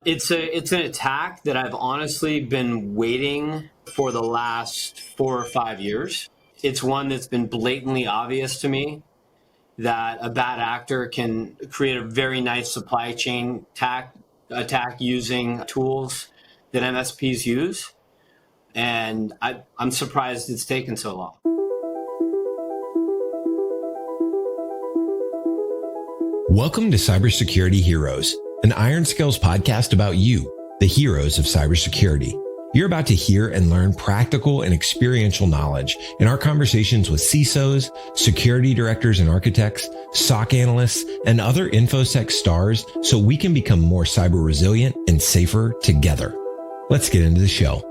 It's an attack that I've honestly been waiting for the last 4 or 5 years. It's one that's been blatantly obvious to me that a bad actor can create a very nice supply chain attack using tools that MSPs use. And I'm surprised it's taken so long. Welcome to Cybersecurity Heroes, an Iron Scales podcast about you, the heroes of cybersecurity. You're about to hear and learn practical and experiential knowledge in our conversations with CISOs, security directors and architects, SOC analysts, and other InfoSec stars so we can become more cyber resilient and safer together. Let's get into the show.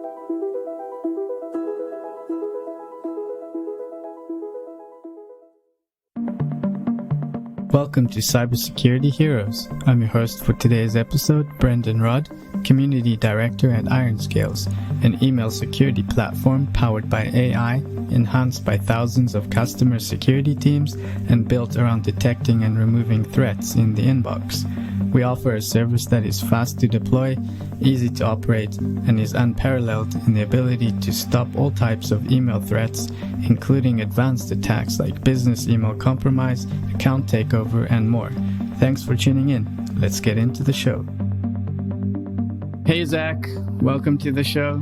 Welcome to Cybersecurity Heroes. I'm your host for today's episode, Brendan Rudd, Community Director at IronScales, an email security platform powered by AI, enhanced by thousands of customer security teams, and built around detecting and removing threats in the inbox. We offer a service that is fast to deploy, easy to operate, and is unparalleled in the ability to stop all types of email threats, including advanced attacks like business email compromise, account takeover, and more. Thanks for tuning in. Let's get into the show. Hey, Zach. Welcome to the show.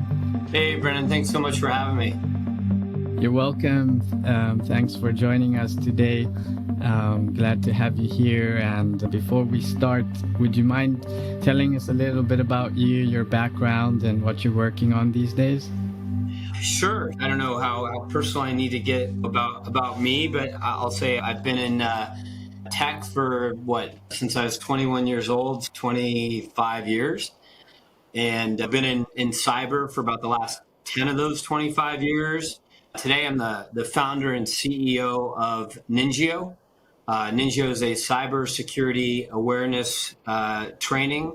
Hey, Brennan. Thanks so much for having me. You're welcome. Thanks for joining us today. Glad to have you here. And before we start, would you mind telling us a little bit about you, your background, and what you're working on these days? Sure. I don't know how personal I need to get about me, but I'll say I've been in tech for since I was 21 years old, 25 years. And I've been in cyber for about the last 10 of those 25 years. Today, I'm the founder and CEO of NINJIO. NINJIO is a cybersecurity awareness training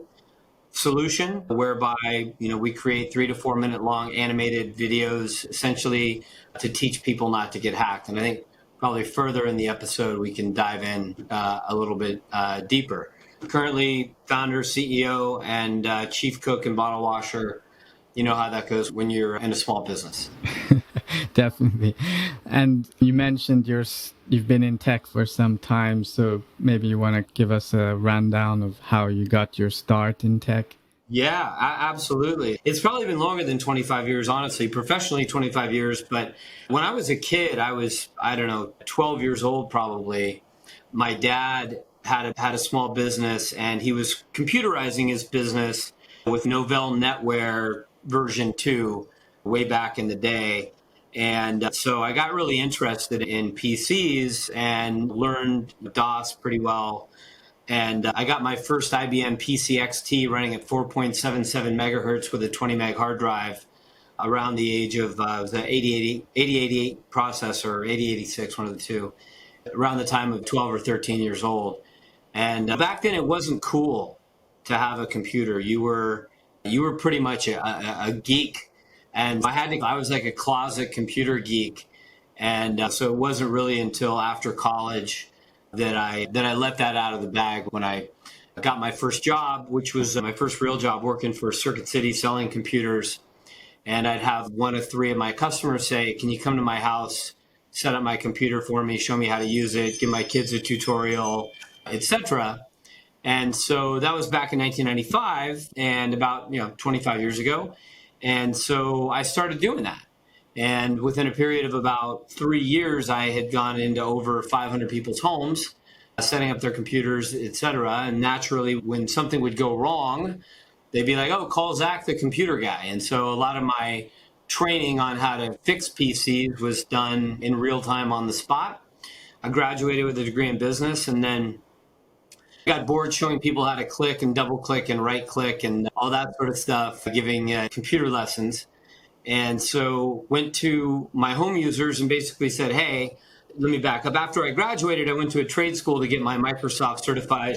solution whereby we create 3 to 4 minute long animated videos essentially to teach people not to get hacked. And I think probably further in the episode we can dive in a little bit deeper. Currently, founder, CEO, and chief cook and bottle washer. You know how that goes when you're in a small business. Definitely. And you mentioned you've been in tech for some time, so maybe you want to give us a rundown of how you got your start in tech. Yeah, absolutely. It's probably been longer than 25 years, honestly, professionally 25 years. But when I was a kid, I was, 12 years old probably. My dad had a small business and he was computerizing his business with Novell NetWare version 2 way back in the day. And so I got really interested in PCs and learned DOS pretty well. And I got my first IBM PC XT running at 4.77 megahertz with a 20 meg hard drive around the age of the 8088 processor, or 8086, one of the two, around the time of 12 or 13 years old. And back then it wasn't cool to have a computer. You were pretty much a geek. And I was like a closet computer geek. And so it wasn't really until after college that I let that out of the bag when I got my first job, which was my first real job working for Circuit City selling computers. And I'd have one of 3 of my customers say, can you come to my house, set up my computer for me, show me how to use it, give my kids a tutorial, etc. And so that was back in 1995 and about 25 years ago. And so I started doing that. And within a period of about 3 years, I had gone into over 500 people's homes, setting up their computers, et cetera. And naturally, when something would go wrong, they'd be like, oh, call Zach, the computer guy. And so a lot of my training on how to fix PCs was done in real time on the spot. I graduated with a degree in business and then got bored showing people how to click and double click and right click and all that sort of stuff, giving computer lessons. And so went to my home users and basically said, hey, let me back up. After I graduated, I went to a trade school to get my Microsoft certified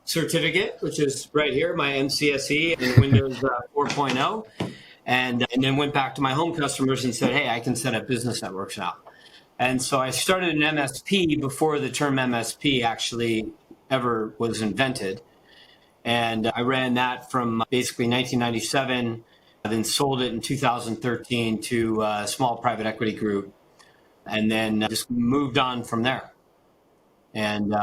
certificate, which is right here, my MCSE in Windows 4.0. And then went back to my home customers and said, hey, I can set up business networks now. And so I started an MSP before the term MSP actually ever was invented. And I ran that from basically 1997, then sold it in 2013 to a small private equity group, and then just moved on from there. And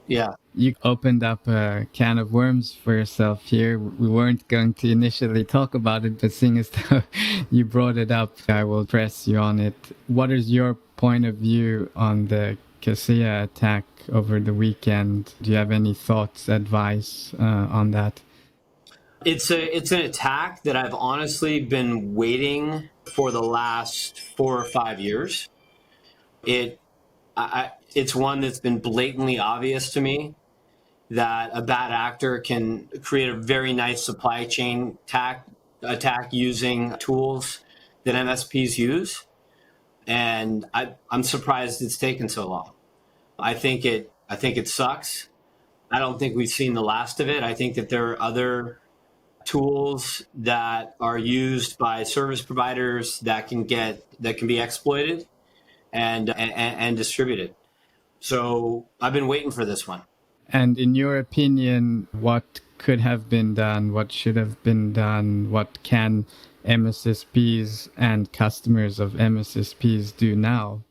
yeah. You opened up a can of worms for yourself here. We weren't going to initially talk about it, but seeing as though you brought it up, I will press you on it. What is your point of view on the Kaseya attack over the weekend? Do you have any thoughts, advice on that? It's an attack that I've honestly been waiting for the last 4 or 5 years. It's one that's been blatantly obvious to me that a bad actor can create a very nice supply chain attack using tools that MSPs use. And I'm surprised it's taken so long. I think it sucks. I don't think we've seen the last of it. I think that there are other tools that are used by service providers that can be exploited and distributed. So I've been waiting for this one. And in your opinion, what could have been done? What should have been done? What can MSSPs and customers of MSSPs do now?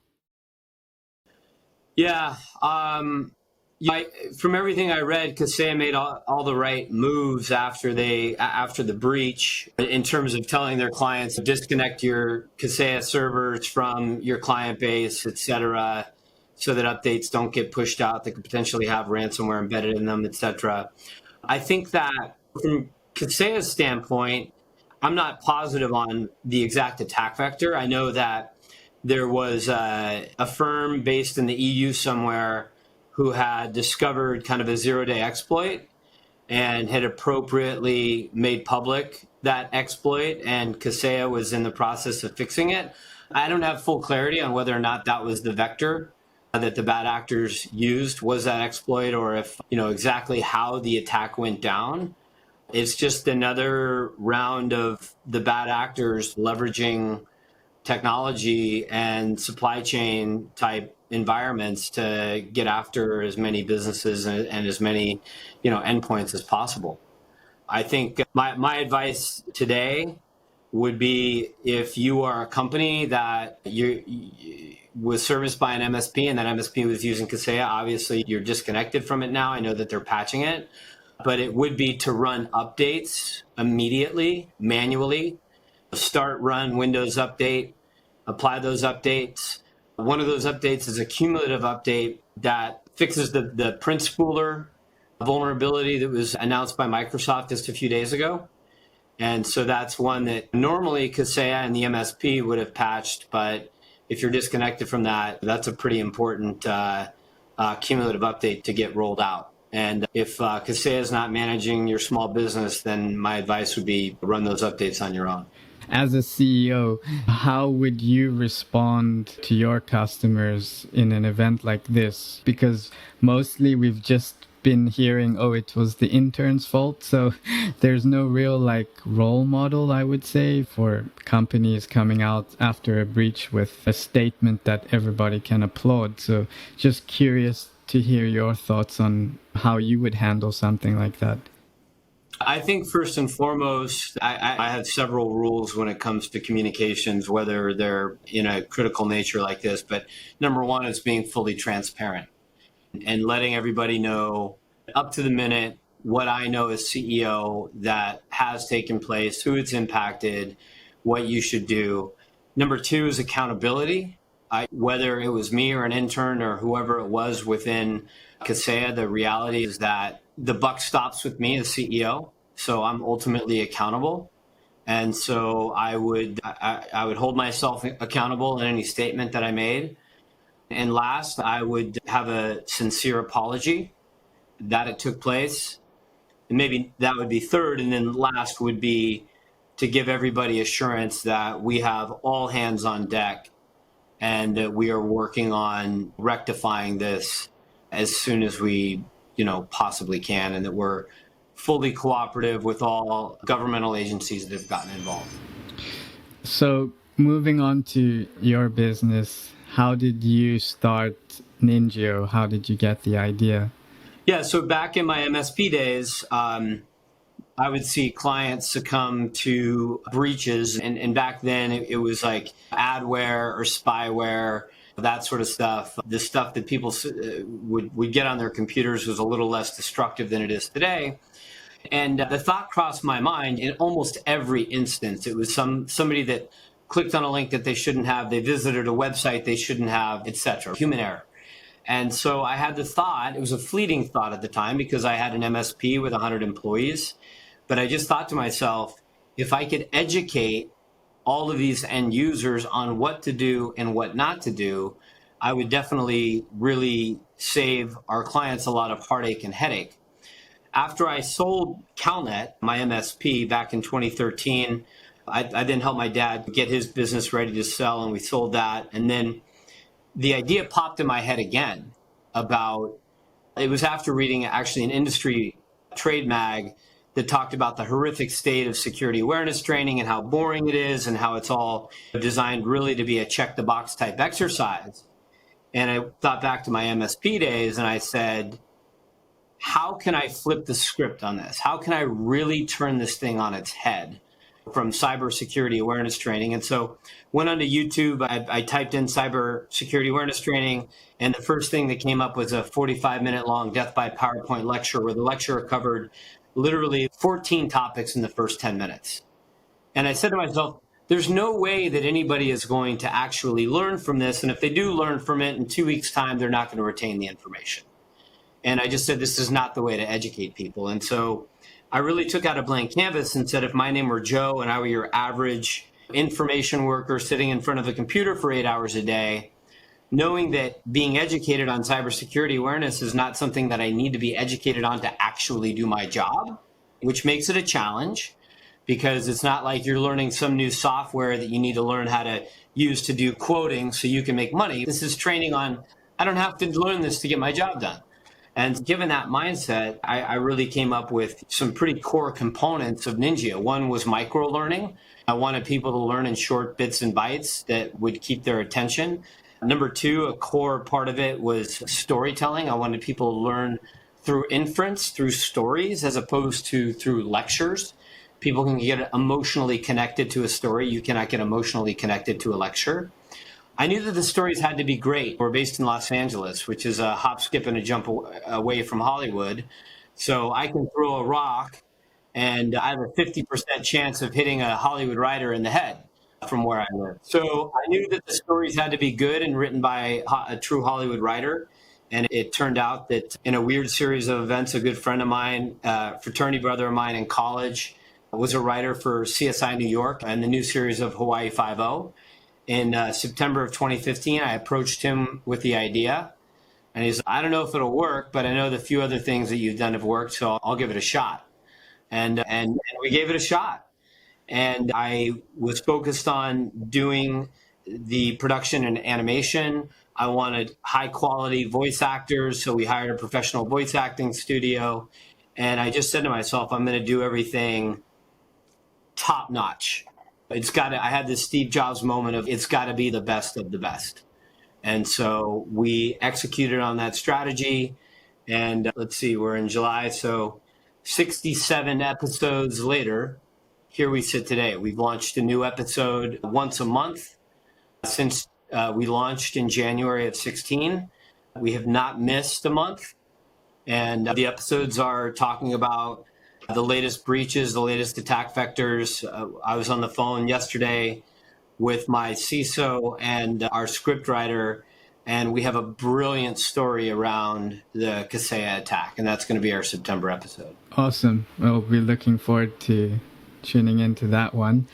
Yeah. From everything I read, Kaseya made all the right moves after the breach in terms of telling their clients to disconnect your Kaseya servers from your client base, et cetera, so that updates don't get pushed out that could potentially have ransomware embedded in them, et cetera. I think that from Kaseya's standpoint, I'm not positive on the exact attack vector. I know that there was a firm based in the EU somewhere who had discovered kind of a zero-day exploit and had appropriately made public that exploit, and Kaseya was in the process of fixing it. I don't have full clarity on whether or not that was the vector that the bad actors used, was that exploit, or if, exactly how the attack went down. It's just another round of the bad actors leveraging technology and supply chain type environments to get after as many businesses and as many, endpoints as possible. I think my advice today would be, if you are a company that was serviced by an MSP and that MSP was using Kaseya, obviously you're disconnected from it now. I know that they're patching it, but it would be to run updates immediately, manually. Run Windows Update, apply those updates. One of those updates is a cumulative update that fixes the print spooler vulnerability that was announced by Microsoft just a few days ago. And so that's one that normally Kaseya and the MSP would have patched, but if you're disconnected from that, that's a pretty important cumulative update to get rolled out. And if Kaseya is not managing your small business, then my advice would be run those updates on your own. As a CEO, how would you respond to your customers in an event like this? Because mostly we've just been hearing, it was the intern's fault. So there's no real role model, I would say, for companies coming out after a breach with a statement that everybody can applaud. So just curious to hear your thoughts on how you would handle something like that. I think first and foremost, I have several rules when it comes to communications, whether they're in a critical nature like this. But number one is being fully transparent and letting everybody know up to the minute what I know as CEO that has taken place, who it's impacted, what you should do. Number two is accountability. Whether it was me or an intern or whoever it was within Kaseya, the reality is that the buck stops with me as CEO, so I'm ultimately accountable. And so I would hold myself accountable in any statement that I made. And last, I would have a sincere apology that it took place. And maybe that would be third. And then last would be to give everybody assurance that we have all hands on deck and that we are working on rectifying this as soon as we possibly can, and that we're fully cooperative with all governmental agencies that have gotten involved. So moving on to your business, how did you start NINJIO? How did you get the idea? Yeah, so back in my MSP days, I would see clients succumb to breaches. And back then it was like adware or spyware, that sort of stuff. The stuff that people would get on their computers was a little less destructive than it is today. And the thought crossed my mind in almost every instance. It was somebody that clicked on a link that they shouldn't have, they visited a website they shouldn't have, etc. Human error. And so I had the thought, it was a fleeting thought at the time because I had an MSP with 100 employees. But I just thought to myself, if I could educate all of these end users on what to do and what not to do, I would definitely really save our clients a lot of heartache and headache. After I sold CalNet, my MSP, back in 2013, I then helped my dad get his business ready to sell, and we sold that. And then the idea popped in my head again about, it was after reading actually an industry trade mag that talked about the horrific state of security awareness training and how boring it is and how it's all designed really to be a check the box type exercise. And I thought back to my MSP days and I said, how can I flip the script on this? How can I really turn this thing on its head from cybersecurity awareness training? And so went onto YouTube, I typed in cybersecurity awareness training, and the first thing that came up was a 45-minute long death by PowerPoint lecture where the lecturer covered literally 14 topics in the first 10 minutes. And I said to myself, there's no way that anybody is going to actually learn from this. And if they do learn from it in 2 weeks' time, they're not going to retain the information. And I just said, this is not the way to educate people. And so I really took out a blank canvas and said, if my name were Joe and I were your average information worker sitting in front of a computer for 8 hours a day, knowing that being educated on cybersecurity awareness is not something that I need to be educated on to actually do my job, which makes it a challenge because it's not like you're learning some new software that you need to learn how to use to do quoting so you can make money. This is training on, I don't have to learn this to get my job done. And given that mindset, I really came up with some pretty core components of NINJIO. One was micro learning. I wanted people to learn in short bits and bytes that would keep their attention. Number two, a core part of it was storytelling. I wanted people to learn through inference, through stories, as opposed to through lectures. People can get emotionally connected to a story. You cannot get emotionally connected to a lecture. I knew that the stories had to be great. We're based in Los Angeles, which is a hop, skip, and a jump away from Hollywood. So I can throw a rock, and I have a 50% chance of hitting a Hollywood writer in the head from where I live. So I knew that the stories had to be good and written by a true Hollywood writer. And it turned out that in a weird series of events, a good friend of mine, fraternity brother of mine in college, was a writer for CSI New York and the new series of Hawaii Five-0. In September of 2015, I approached him with the idea. And he said, I don't know if it'll work, but I know the few other things that you've done have worked, so I'll give it a shot. And we gave it a shot. And I was focused on doing the production and animation. I wanted high quality voice actors, so we hired a professional voice acting studio. And I just said to myself, I'm going to do everything top notch. I had this Steve Jobs moment of it's got to be the best of the best. And so we executed on that strategy. And let's see, we're in July. So 67 episodes later, here we sit today. We've launched a new episode once a month since we launched in January of 16. We have not missed a month. And the episodes are talking about the latest breaches, the latest attack vectors. I was on the phone yesterday with my CISO and our scriptwriter, and we have a brilliant story around the Kaseya attack, and that's going to be our September episode. Awesome. We'll be looking forward to tuning into that one.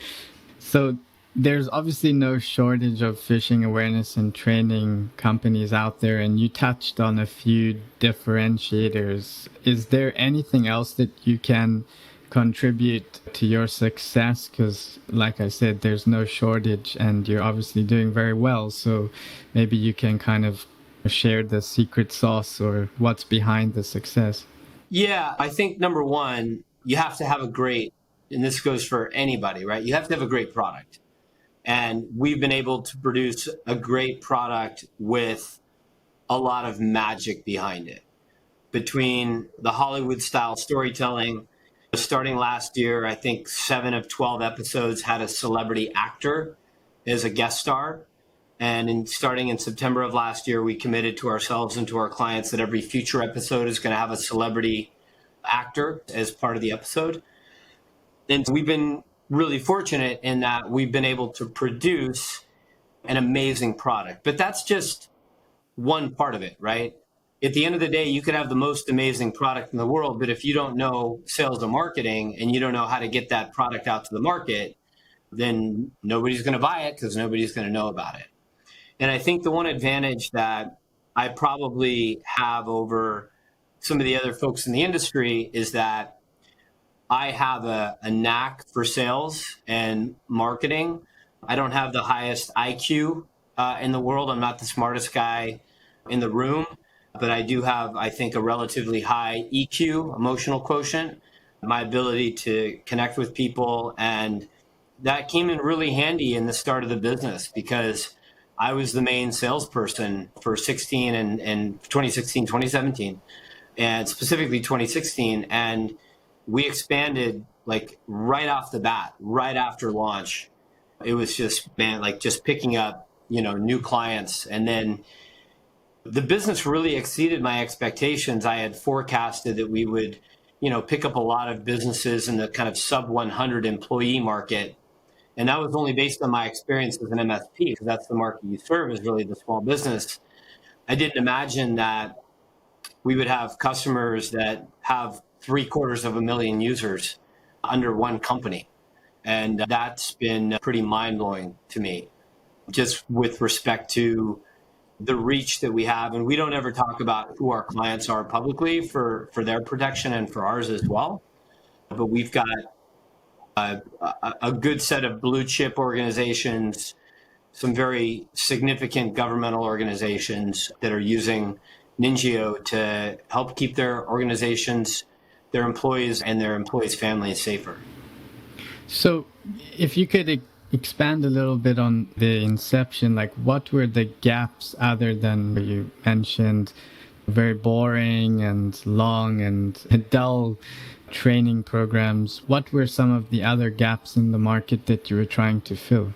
So there's obviously no shortage of phishing awareness and training companies out there, and you touched on a few differentiators. Is there anything else that you can contribute to your success? Because like I said, there's no shortage and you're obviously doing very well. So maybe you can kind of share the secret sauce or what's behind the success. Yeah, I think number one, you have to have a great, and this goes for anybody, right? You have to have a great product. And we've been able to produce a great product with a lot of magic behind it. between the Hollywood style storytelling. Starting last year, I think 7 of 12 episodes had a celebrity actor as a guest star. And starting in September of last year, we committed to ourselves and to our clients that every future episode is going to have a celebrity actor as part of the episode. And we've been really fortunate in that we've been able to produce an amazing product. But that's just one part of it, right? At the end of the day, you could have the most amazing product in the world, but if you don't know sales and marketing and you don't know how to get that product out to the market, then nobody's going to buy it because nobody's going to know about it. And I think the one advantage that I probably have over some of the other folks in the industry is that I have a knack for sales and marketing. I don't have the highest IQ in the world. I'm not the smartest guy in the room, but I do have, I think, a relatively high EQ, emotional quotient, my ability to connect with people. And that came in really handy in the start of the business because I was the main salesperson for 2016, 2017, and specifically 2016. And we expanded like right off the bat, right after launch. It was just, man, like just picking up, new clients. And then the business really exceeded my expectations. I had forecasted that we would, pick up a lot of businesses in the kind of sub 100 employee market. And that was only based on my experience as an MSP, because that's the market you serve, is really the small business. I didn't imagine that we would have customers that have 750,000 users under one company. And that's been pretty mind-blowing to me, just with respect to the reach that we have. And we don't ever talk about who our clients are publicly for their protection and for ours as well. But we've got a good set of blue chip organizations, some very significant governmental organizations that are using NINJIO to help keep their organizations, their employees, and their employees' families safer. So if you could expand a little bit on the inception, like what were the gaps other than you mentioned very boring and long and dull training programs? What were some of the other gaps in the market that you were trying to fill?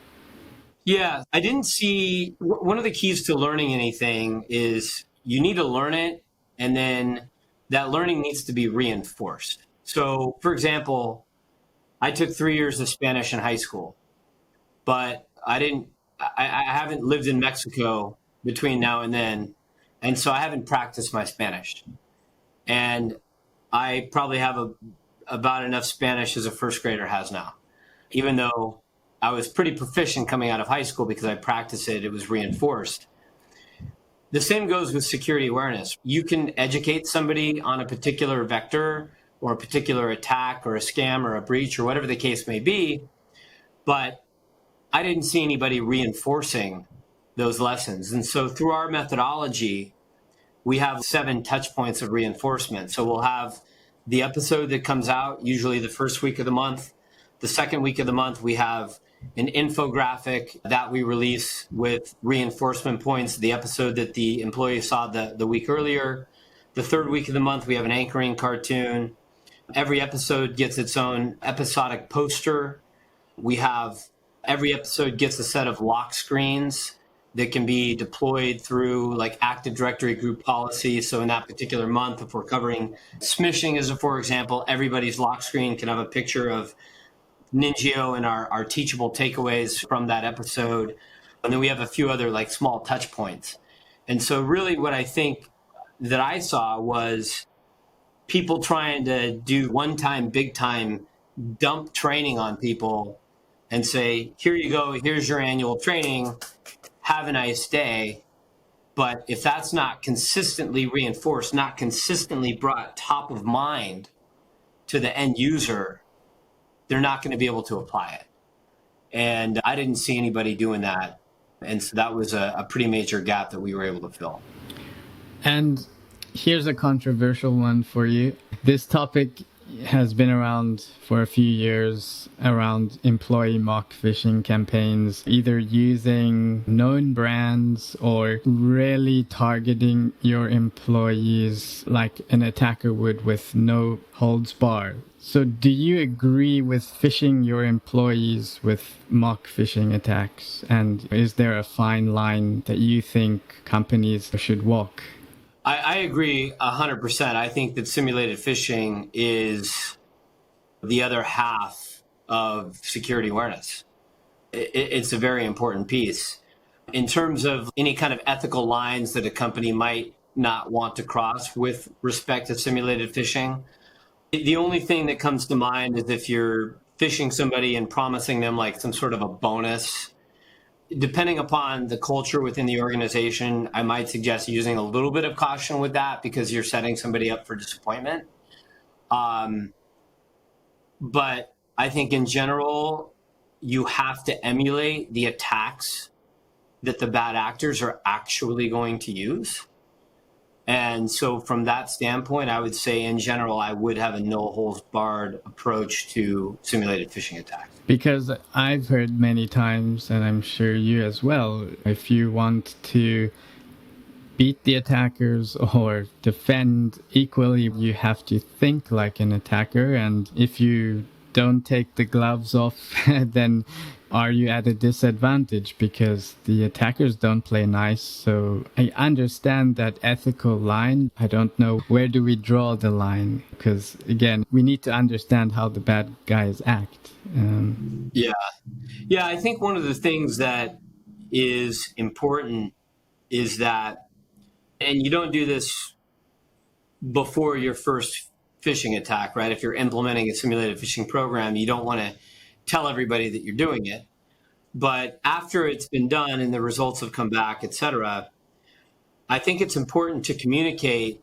Yeah, I didn't see, one of the keys to learning anything is you need to learn it, and then that learning needs to be reinforced. So, for example, I took 3 years of Spanish in high school, but I haven't lived in Mexico between now and then, and so I haven't practiced my Spanish. And I probably have about enough Spanish as a first grader has now, even though I was pretty proficient coming out of high school because I practiced it, it was reinforced. The same goes with security awareness. You can educate somebody on a particular vector or a particular attack or a scam or a breach or whatever the case may be, but I didn't see anybody reinforcing those lessons. And so through our methodology, we have 7 touch points of reinforcement. So we'll have the episode that comes out usually the first week of the month. The second week of the month, we have an infographic that we release with reinforcement points, the episode that the employee saw the week earlier. The third week of the month, we have an anchoring cartoon. Every episode gets its own episodic poster. Every episode gets a set of lock screens that can be deployed through like Active Directory group policy. So in that particular month, if we're covering smishing as a for example, everybody's lock screen can have a picture of NINJIO and our teachable takeaways from that episode. And then we have a few other like small touch points. And so really what I think that I saw was people trying to do one-time, big-time dump training on people and say, here you go, here's your annual training, have a nice day. But if that's not consistently reinforced, not consistently brought top of mind to the end user, they're not going to be able to apply it. And I didn't see anybody doing that. And so that was a pretty major gap that we were able to fill. And here's a controversial one for you. This topic has been around for a few years around employee mock phishing campaigns, either using known brands or really targeting your employees like an attacker would with no holds barred. So do you agree with phishing your employees with mock phishing attacks? And is there a fine line that you think companies should walk? I agree 100%. I think that simulated phishing is the other half of security awareness. It's a very important piece. In terms of any kind of ethical lines that a company might not want to cross with respect to simulated phishing, the only thing that comes to mind is if you're phishing somebody and promising them like some sort of a bonus. Depending upon the culture within the organization, I might suggest using a little bit of caution with that because you're setting somebody up for disappointment. But I think in general, you have to emulate the attacks that the bad actors are actually going to use. And so from that standpoint, I would say in general, I would have a no holds barred approach to simulated phishing attacks. Because I've heard many times, and I'm sure you as well, if you want to beat the attackers or defend equally, you have to think like an attacker. And if you don't take the gloves off, then are you at a disadvantage because the attackers don't play nice? So I understand that ethical line. I don't know where do we draw the line, because again, we need to understand how the bad guys act. Yeah, I think one of the things that is important is that, and you don't do this before your first phishing attack, right? If you're implementing a simulated phishing program, you don't want to tell everybody that you're doing it. But after it's been done and the results have come back, et cetera, I think it's important to communicate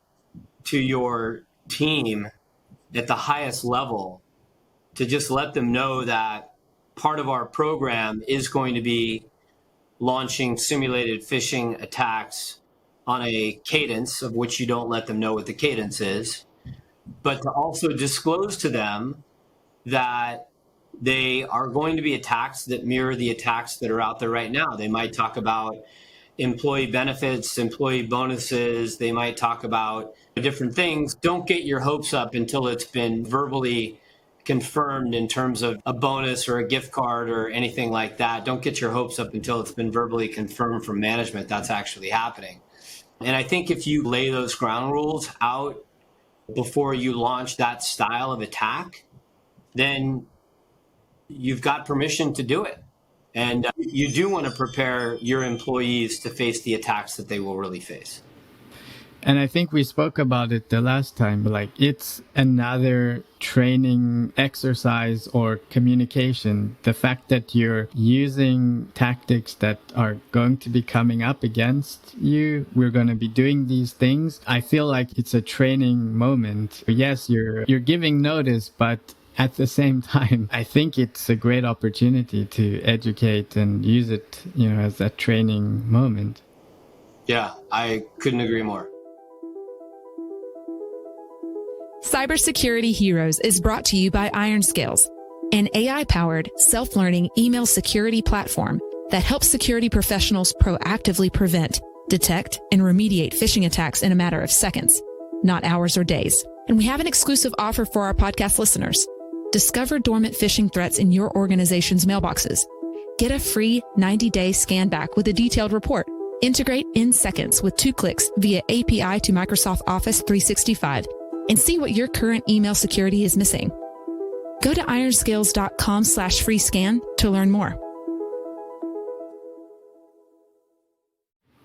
to your team at the highest level to just let them know that part of our program is going to be launching simulated phishing attacks on a cadence of which you don't let them know what the cadence is, but to also disclose to them that they are going to be attacks that mirror the attacks that are out there right now. They might talk about employee benefits, employee bonuses. They might talk about different things. Don't get your hopes up until it's been verbally confirmed in terms of a bonus or a gift card or anything like that. Don't get your hopes up until it's been verbally confirmed from management that's actually happening. And I think if you lay those ground rules out before you launch that style of attack, then you've got permission to do it. And you do want to prepare your employees to face the attacks that they will really face. And I think we spoke about it the last time, like it's another training exercise or communication. The fact that you're using tactics that are going to be coming up against you, we're going to be doing these things. I feel like it's a training moment. Yes, you're giving notice, but at the same time, I think it's a great opportunity to educate and use it, as a training moment. Yeah, I couldn't agree more. Cybersecurity Heroes is brought to you by IronScales, an AI-powered, self-learning email security platform that helps security professionals proactively prevent, detect, and remediate phishing attacks in a matter of seconds, not hours or days. And we have an exclusive offer for our podcast listeners. Discover dormant phishing threats in your organization's mailboxes. Get a free 90-day scan back with a detailed report. Integrate in seconds with 2 clicks via API to Microsoft Office 365 and see what your current email security is missing. Go to ironscales.com/free scan to learn more.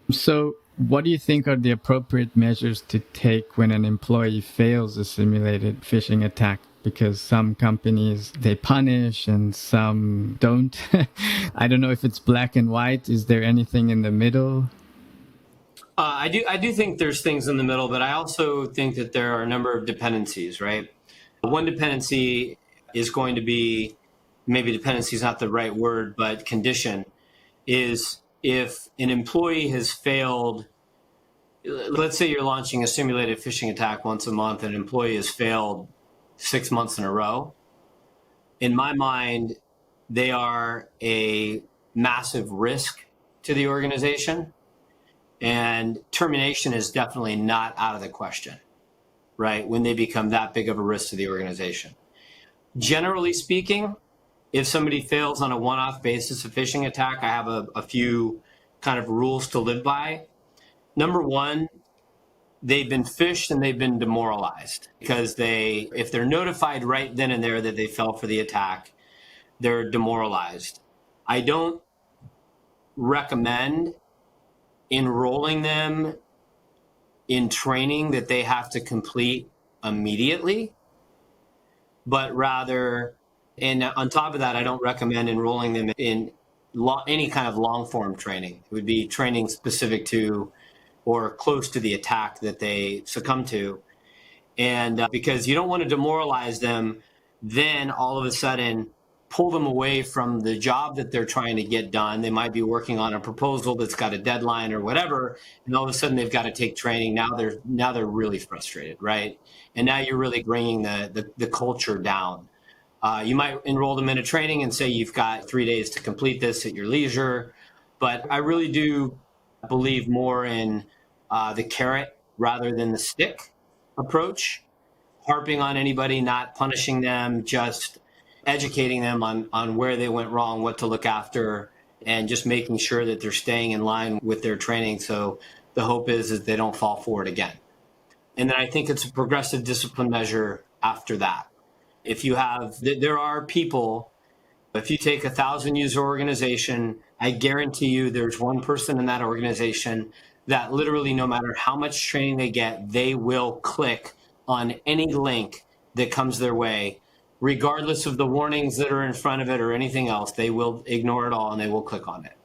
So what do you think are the appropriate measures to take when an employee fails a simulated phishing attack? Because some companies, they punish and some don't. I don't know if it's black and white. Is there anything in the middle? I do think there's things in the middle, but I also think that there are a number of dependencies, right? One dependency is going to be, maybe dependency is not the right word, but condition is if an employee has failed. Let's say you're launching a simulated phishing attack once a month and an employee has failed 6 months in a row, in my mind, they are a massive risk to the organization. And termination is definitely not out of the question, right? When they become that big of a risk to the organization. Generally speaking, if somebody fails on a one-off basis of phishing attack, I have a few kind of rules to live by. Number one, they've been phished and they've been demoralized because if they're notified right then and there that they fell for the attack, they're demoralized. I don't recommend enrolling them in training that they have to complete immediately, but rather, and on top of that, I don't recommend enrolling them in any kind of long form training. It would be training specific to or close to the attack that they succumb to. And because you don't want to demoralize them, then all of a sudden pull them away from the job that they're trying to get done. They might be working on a proposal that's got a deadline or whatever, and all of a sudden they've got to take training. Now they're really frustrated, right? And now you're really bringing the culture down. You might enroll them in a training and say you've got 3 days to complete this at your leisure. But I really do believe more in the carrot rather than the stick approach, harping on anybody, not punishing them, just educating them on where they went wrong, what to look after, and just making sure that they're staying in line with their training. So the hope is that they don't fall for it again. And then I think it's a progressive discipline measure after that. There are people, if you take 1,000 user organization, I guarantee you there's one person in that organization that literally no matter how much training they get, they will click on any link that comes their way, regardless of the warnings that are in front of it or anything else. They will ignore it all and they will click on it.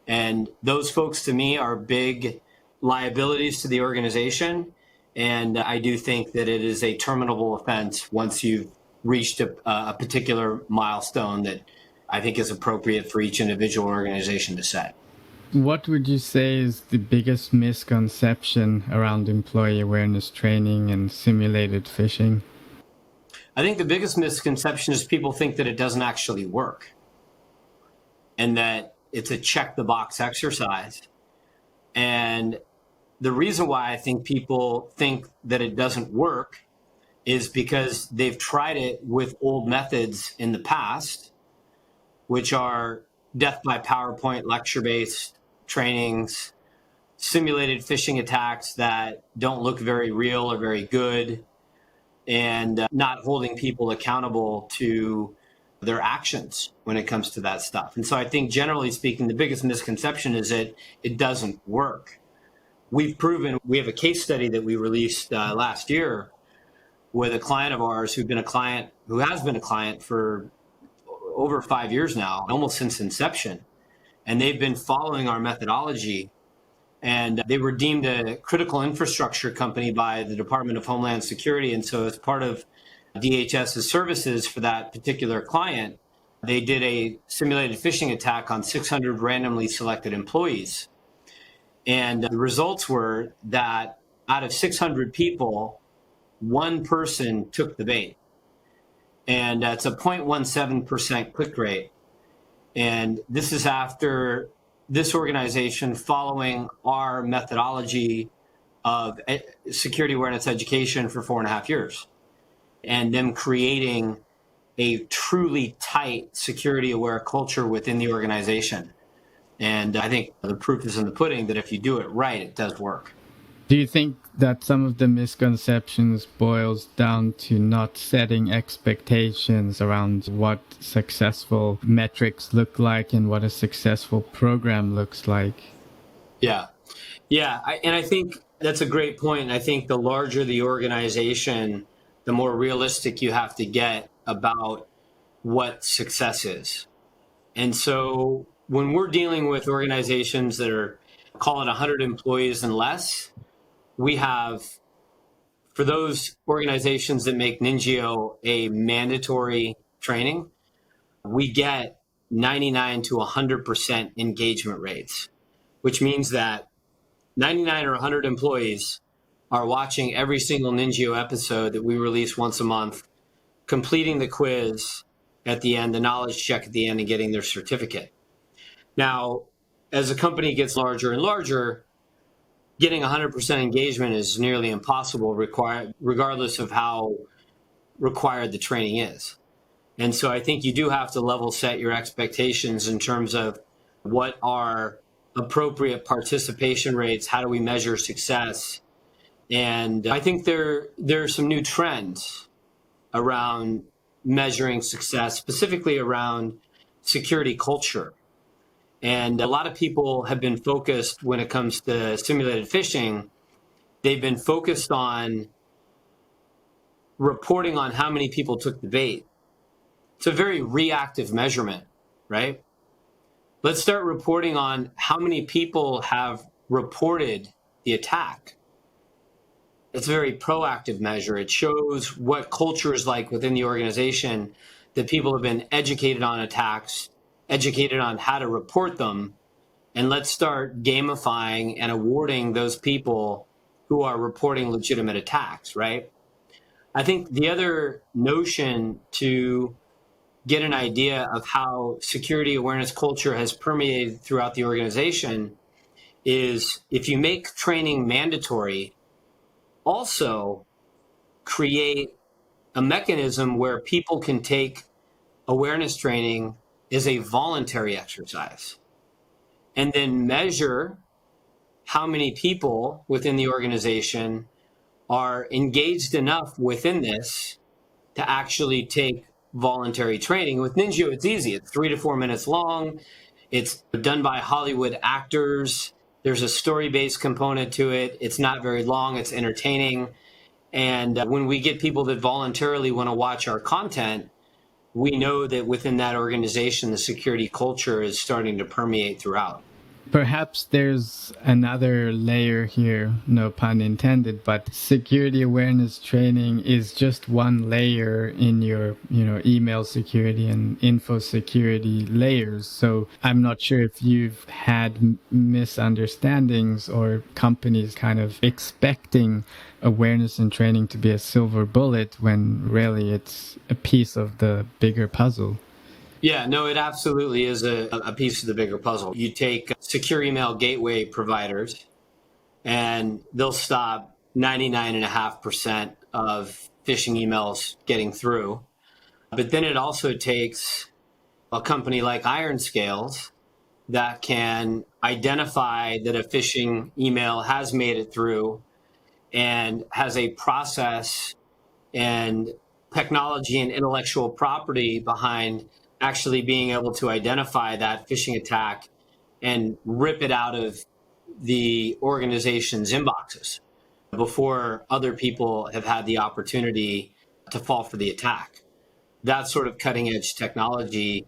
And those folks to me are big liabilities to the organization. And I do think that it is a terminable offense once you've reached a particular milestone that I think is appropriate for each individual organization to set. What would you say is the biggest misconception around employee awareness training and simulated phishing? I think the biggest misconception is people think that it doesn't actually work and that it's a check the box exercise. And the reason why I think people think that it doesn't work is because they've tried it with old methods in the past, which are death by PowerPoint, lecture-based trainings, simulated phishing attacks that don't look very real or very good, and not holding people accountable to their actions when it comes to that stuff. And so I think generally speaking, the biggest misconception is that it doesn't work. We have a case study that we released last year with a client of ours who has been a client for over 5 years now, almost since inception. And they've been following our methodology, and they were deemed a critical infrastructure company by the Department of Homeland Security. And so as part of DHS's services for that particular client, they did a simulated phishing attack on 600 randomly selected employees. And the results were that out of 600 people, one person took the bait. And it's a 0.17% click rate. And this is after this organization following our methodology of security awareness education for 4.5 years, and them creating a truly tight security aware culture within the organization. And I think the proof is in the pudding that if you do it right, it does work. Do you think that some of the misconceptions boils down to not setting expectations around what successful metrics look like and what a successful program looks like? Yeah. And I think that's a great point. I think the larger the organization, the more realistic you have to get about what success is. And so when we're dealing with organizations that are, call it 100 employees and less, we have, for those organizations that make NINJIO a mandatory training, we get 99 to 100% engagement rates, which means that 99 or 100 employees are watching every single NINJIO episode that we release once a month completing the quiz at the end, the knowledge check at the end, and getting their certificate. Now, as a company gets larger and larger, getting 100% engagement is nearly impossible, regardless of how required the training is. And so I think you do have to level set your expectations in terms of what are appropriate participation rates, how do we measure success. And I think there are some new trends around measuring success, specifically around security culture. And a lot of people have been focused when it comes to simulated phishing. They've been focused on reporting on how many people took the bait. It's a very reactive measurement, right? Let's start reporting on how many people have reported the attack. It's a very proactive measure. It shows what culture is like within the organization, that people have been educated on attacks, educated on how to report them, and let's start gamifying and awarding those people who are reporting legitimate attacks, right? I think the other notion to get an idea of how security awareness culture has permeated throughout the organization is, if you make training mandatory, also create a mechanism where people can take awareness training as a voluntary exercise, and then measure how many people within the organization are engaged enough within this to actually take voluntary training. With NINJIO, it's easy. It's 3 to 4 minutes long. It's done by Hollywood actors. There's a story-based component to it. It's not very long. It's entertaining. And when we get people that voluntarily want to watch our content, we know that within that organization, the security culture is starting to permeate throughout. Perhaps there's another layer here, no pun intended, but security awareness training is just one layer in your, email security and info security layers. So I'm not sure if you've had misunderstandings or companies kind of expecting awareness and training to be a silver bullet when really it's a piece of the bigger puzzle. Yeah, no, it absolutely is a piece of the bigger puzzle. You take secure email gateway providers, and they'll stop 99.5% of phishing emails getting through. But then it also takes a company like IronScales that can identify that a phishing email has made it through and has a process and technology and intellectual property behind actually being able to identify that phishing attack and rip it out of the organization's inboxes before other people have had the opportunity to fall for the attack. That sort of cutting edge technology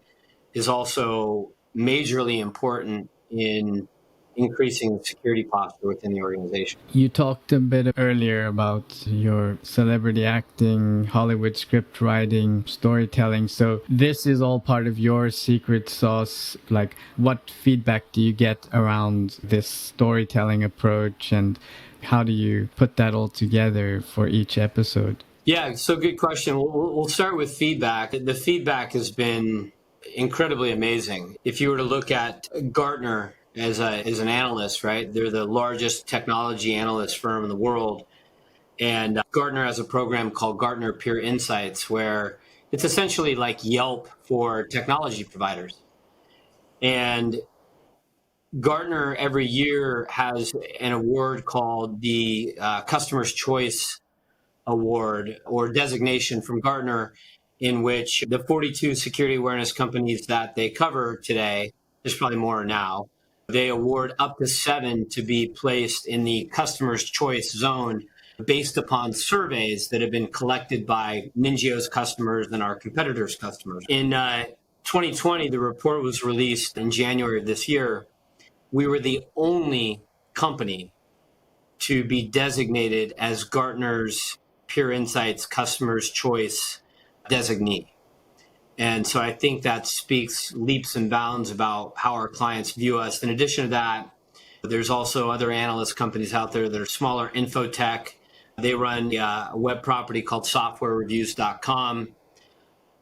is also majorly important in increasing security posture within the organization. You talked a bit earlier about your celebrity acting, Hollywood script writing, storytelling. So this is all part of your secret sauce. Like, what feedback do you get around this storytelling approach, and how do you put that all together for each episode? Yeah, so good question. We'll start with feedback. The feedback has been incredibly amazing. If you were to look at Gartner as an analyst, right? They're the largest technology analyst firm in the world. And Gartner has a program called Gartner Peer Insights, where it's essentially like Yelp for technology providers. And Gartner every year has an award called the Customer's Choice Award or designation from Gartner, in which the 42 security awareness companies that they cover today, there's probably more now, they award up to 7 to be placed in the customer's choice zone based upon surveys that have been collected by NINJIO's customers and our competitors' customers. In 2020, the report was released in January of this year. We were the only company to be designated as Gartner's Peer Insights Customer's Choice designee. And so I think that speaks leaps and bounds about how our clients view us. In addition to that, there's also other analyst companies out there that are smaller, Infotech. They run a web property called softwarereviews.com.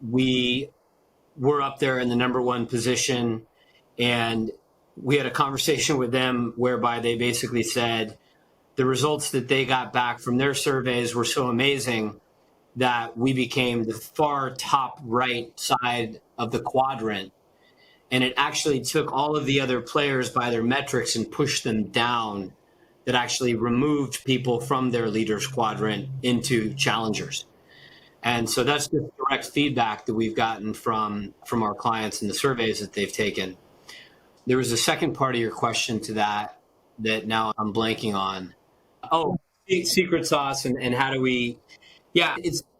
we were up there in the number one position, and we had a conversation with them whereby they basically said the results that they got back from their surveys were so amazing that we became the far top right side of the quadrant. And it actually took all of the other players by their metrics and pushed them down. That actually removed people from their leaders quadrant into challengers. And so that's just direct feedback that we've gotten from our clients and the surveys that they've taken. There was a second part of your question to that now I'm blanking on. Oh, secret sauce and how do we,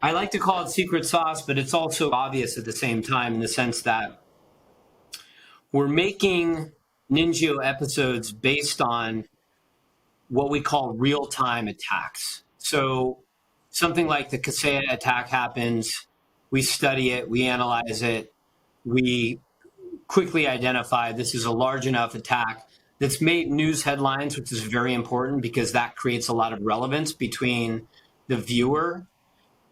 I like to call it secret sauce, but it's also obvious at the same time in the sense that we're making NINJIO episodes based on what we call real-time attacks. So something like the Kaseya attack happens, we study it, we analyze it, we quickly identify this is a large enough attack that's made news headlines, which is very important because that creates a lot of relevance between the viewer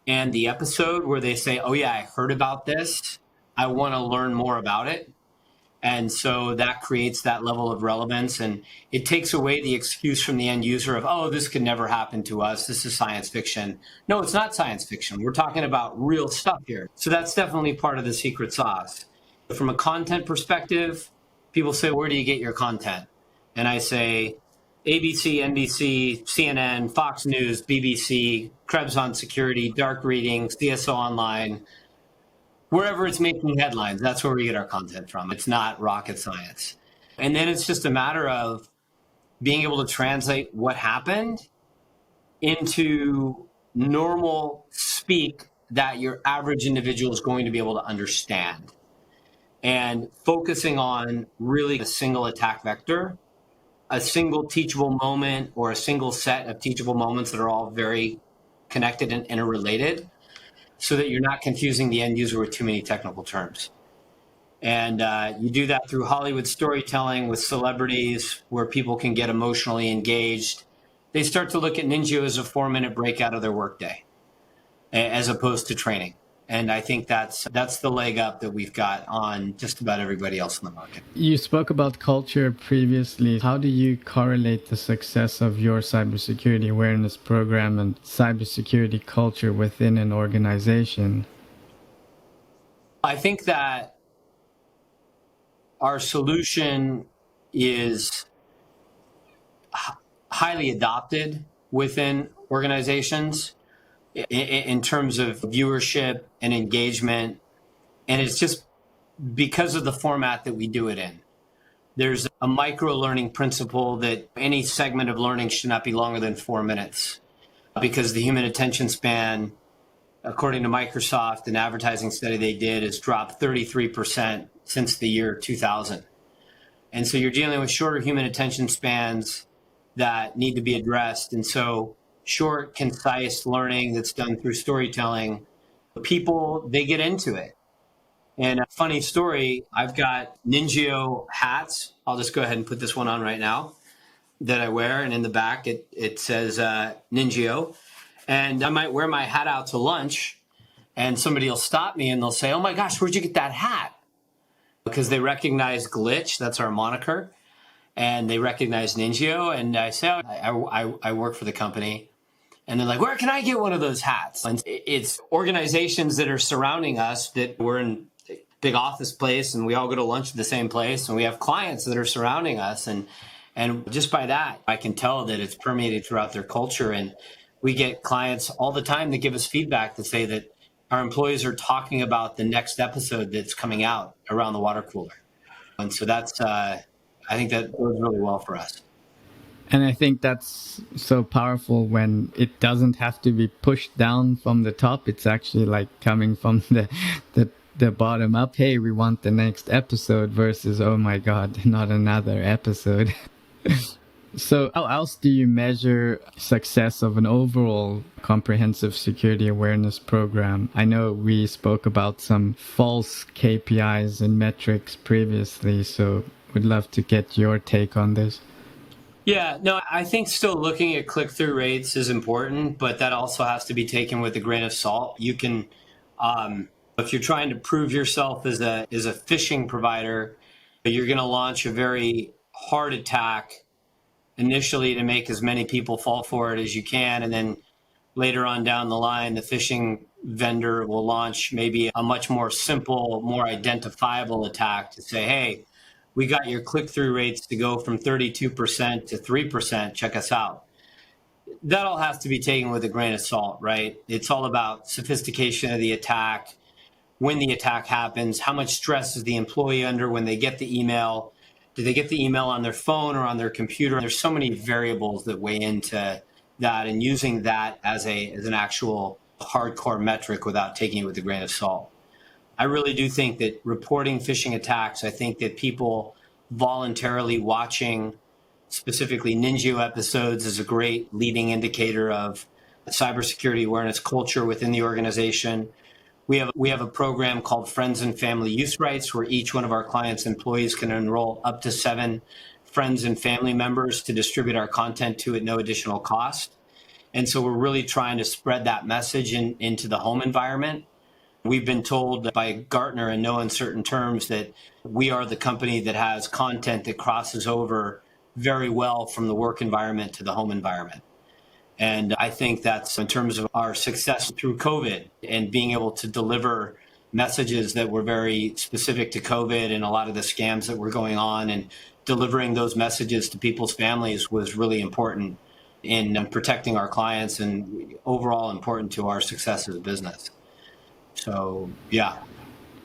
and the episode where they say, oh yeah, I heard about this, I want to learn more about it. And so that creates that level of relevance, and it takes away the excuse from the end user of, oh, this could never happen to us. This is science fiction. No, it's not science fiction. We're talking about real stuff here. So that's definitely part of the secret sauce. From a content perspective, people say, where do you get your content? And I say, ABC, NBC, CNN, Fox News, BBC, Krebs on Security, Dark Reading, CSO Online. Wherever it's making headlines, that's where we get our content from. It's not rocket science. And then it's just a matter of being able to translate what happened into normal speak that your average individual is going to be able to understand. And focusing on really a single attack vector, a single teachable moment or a single set of teachable moments that are all very connected and interrelated, so that you're not confusing the end user with too many technical terms. And you do that through Hollywood storytelling with celebrities where people can get emotionally engaged. They start to look at NINJIO as a 4-minute break out of their workday, as opposed to training. And I think that's the leg up that we've got on just about everybody else in the market. You spoke about culture previously. How do you correlate the success of your cybersecurity awareness program and cybersecurity culture within an organization? I think that our solution is highly adopted within organizations in terms of viewership and engagement. And it's just because of the format that we do it in. There's a micro learning principle that any segment of learning should not be longer than 4 minutes, because the human attention span, according to Microsoft, an advertising study they did, has dropped 33% since the year 2000. And so you're dealing with shorter human attention spans that need to be addressed. And so short, concise learning that's done through storytelling, people, they get into it. And a funny story, I've got NINJIO hats. I'll just go ahead and put this one on right now that I wear. And in the back, it says NINJIO. And I might wear my hat out to lunch and somebody will stop me and they'll say, oh my gosh, where'd you get that hat? Because they recognize Glitch, that's our moniker. And they recognize NINJIO. And I say, oh, I work for the company. And they're like, where can I get one of those hats? And it's organizations that are surrounding us, that we're in a big office place and we all go to lunch at the same place. And we have clients that are surrounding us. And just by that, I can tell that it's permeated throughout their culture. And we get clients all the time that give us feedback to say that our employees are talking about the next episode that's coming out around the water cooler. And so that's, I think that goes really well for us. And I think that's so powerful when it doesn't have to be pushed down from the top. It's actually like coming from the bottom up. Hey, we want the next episode versus, oh my God, not another episode. So how else do you measure success of an overall comprehensive security awareness program? I know we spoke about some false KPIs and metrics previously, so would love to get your take on this. Yeah, no, I think still looking at click-through rates is important, but that also has to be taken with a grain of salt. You can If you're trying to prove yourself as a phishing provider, you're going to launch a very hard attack initially to make as many people fall for it as you can. And then later on down the line, the phishing vendor will launch maybe a much more simple, more identifiable attack to say, hey, we got your click-through rates to go from 32% to 3%. Check us out. That all has to be taken with a grain of salt, right? It's all about sophistication of the attack, when the attack happens, how much stress is the employee under when they get the email? Do they get the email on their phone or on their computer? There's so many variables that weigh into that, and using that as an actual hardcore metric without taking it with a grain of salt. I really do think that reporting phishing attacks, I think that people voluntarily watching specifically NINJIO episodes is a great leading indicator of cybersecurity awareness culture within the organization. We have a program called Friends and Family Use Rights, where each one of our clients' employees can enroll up to 7 friends and family members to distribute our content to at no additional cost. And so we're really trying to spread that message into the home environment. We've been told by Gartner in no uncertain terms that we are the company that has content that crosses over very well from the work environment to the home environment. And I think that's in terms of our success through COVID and being able to deliver messages that were very specific to COVID and a lot of the scams that were going on, and delivering those messages to people's families was really important in protecting our clients and overall important to our success as a business. So, yeah.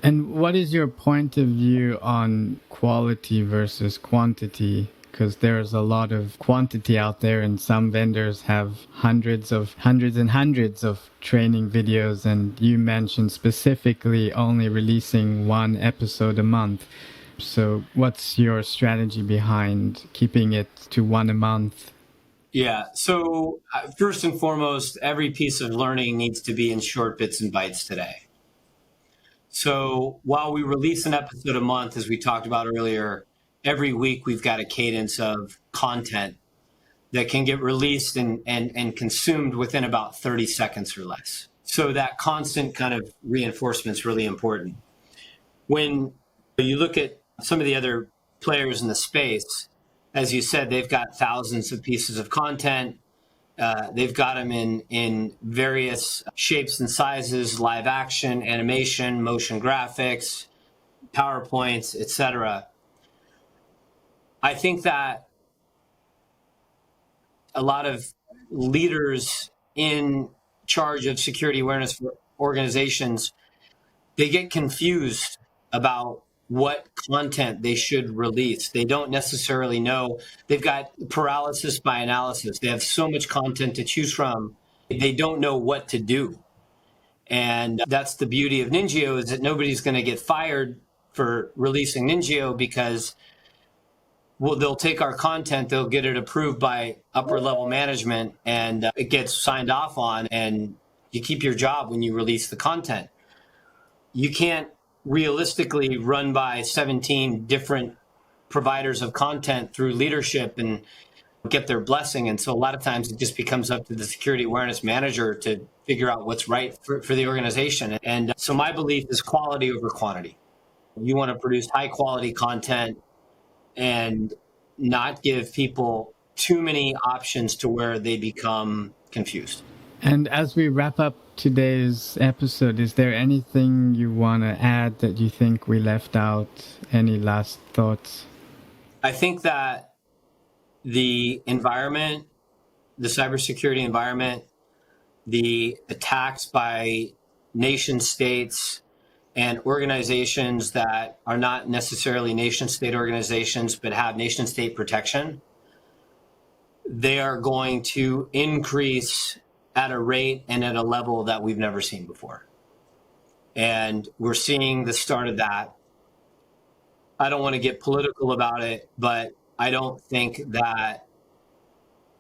And what is your point of view on quality versus quantity? Because there's a lot of quantity out there, and some vendors have hundreds and hundreds of training videos, and you mentioned specifically only releasing 1 episode a month. So what's your strategy behind keeping it to 1 a month? Yeah. So first and foremost, every piece of learning needs to be in short bits and bytes today. So while we release an episode a month, as we talked about earlier, every week we've got a cadence of content that can get released and consumed within about 30 seconds or less. So that constant kind of reinforcement is really important. When you look at some of the other players in the space, as you said, they've got thousands of pieces of content. They've got them in various shapes and sizes, live action, animation, motion graphics, PowerPoints, etc. I think that a lot of leaders in charge of security awareness for organizations, they get confused about what content they should release. They don't necessarily know. They've got paralysis by analysis. They have so much content to choose from. They don't know what to do. And that's the beauty of NINJIO, is that nobody's going to get fired for releasing NINJIO, because they'll take our content, they'll get it approved by upper level management, and it gets signed off on, and you keep your job when you release the content. You can't realistically run by 17 different providers of content through leadership and get their blessing. And so a lot of times it just becomes up to the security awareness manager to figure out what's right for the organization. And so my belief is quality over quantity. You want to produce high quality content and not give people too many options to where they become confused. And as we wrap up today's episode, is there anything you want to add that you think we left out? Any last thoughts? I think that the environment, the cybersecurity environment, the attacks by nation states and organizations that are not necessarily nation state organizations but have nation state protection, they are going to increase at a rate and at a level that we've never seen before. And we're seeing the start of that. I don't want to get political about it, but I don't think that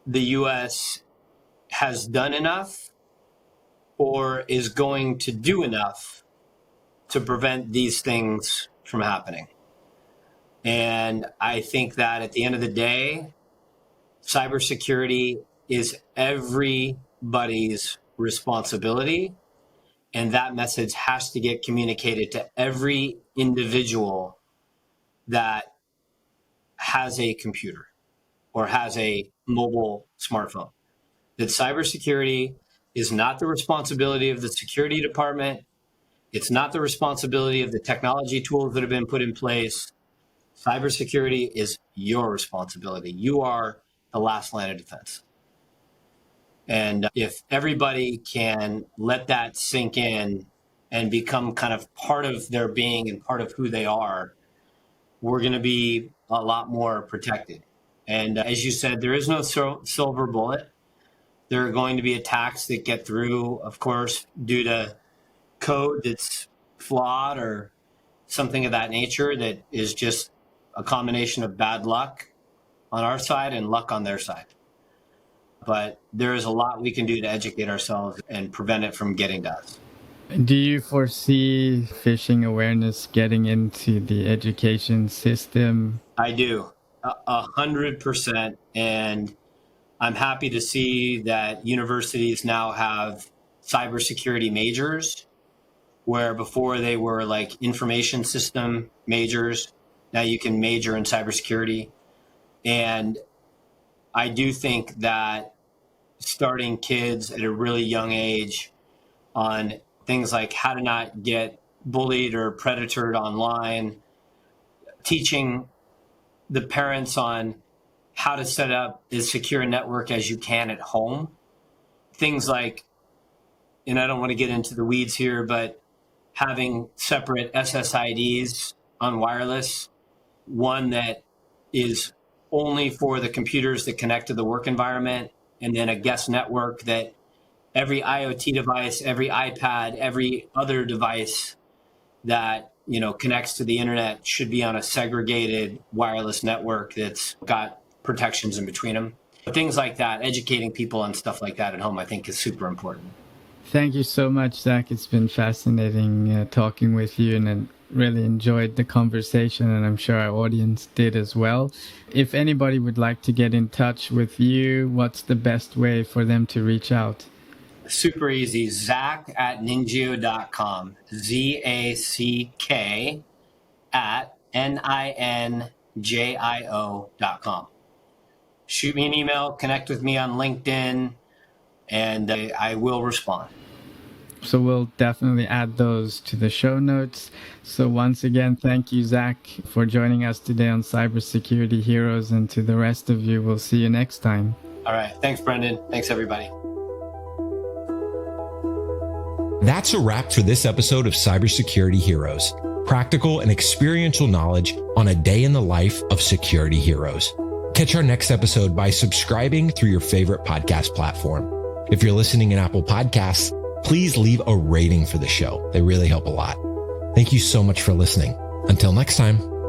the U.S. has done enough or is going to do enough to prevent these things from happening. And I think that at the end of the day, cybersecurity is everybody's responsibility. And that message has to get communicated to every individual that has a computer or has a mobile smartphone. That cybersecurity is not the responsibility of the security department. It's not the responsibility of the technology tools that have been put in place. Cybersecurity is your responsibility. You are the last line of defense. And if everybody can let that sink in and become kind of part of their being and part of who they are, we're going to be a lot more protected. And as you said, there is no silver bullet. There are going to be attacks that get through, of course, due to code that's flawed or something of that nature that is just a combination of bad luck on our side and luck on their side. But there is a lot we can do to educate ourselves and prevent it from getting to us. Do you foresee phishing awareness getting into the education system? I do, 100%. And I'm happy to see that universities now have cybersecurity majors, where before they were like information system majors. Now you can major in cybersecurity. And I do think that starting kids at a really young age on things like how to not get bullied or predatored online, teaching the parents on how to set up as secure a network as you can at home. Things like, and I don't want to get into the weeds here, but having separate SSIDs on wireless, one that is only for the computers that connect to the work environment, and then a guest network that every IoT device, every iPad, every other device that, you know, connects to the internet should be on a segregated wireless network that's got protections in between them. Things like that, educating people on stuff like that at home, I think is super important. Thank you so much, Zach. It's been fascinating talking with you, and I really enjoyed the conversation, and I'm sure our audience did as well. If anybody would like to get in touch with you, what's the best way for them to reach out? Super easy. Zack at NINJIO.com. ZACK at NINJIO.com. Shoot me an email, connect with me on LinkedIn, and I will respond. So we'll definitely add those to the show notes. So once again, thank you, Zach, for joining us today on Cybersecurity Heroes, and to the rest of you, we'll see you next time. All right. Thanks, Brendan. Thanks, everybody. That's a wrap for this episode of Cybersecurity Heroes. Practical and experiential knowledge on a day in the life of security heroes. Catch our next episode by subscribing through your favorite podcast platform. If you're listening in Apple Podcasts, please leave a rating for the show. They really help a lot. Thank you so much for listening. Until next time.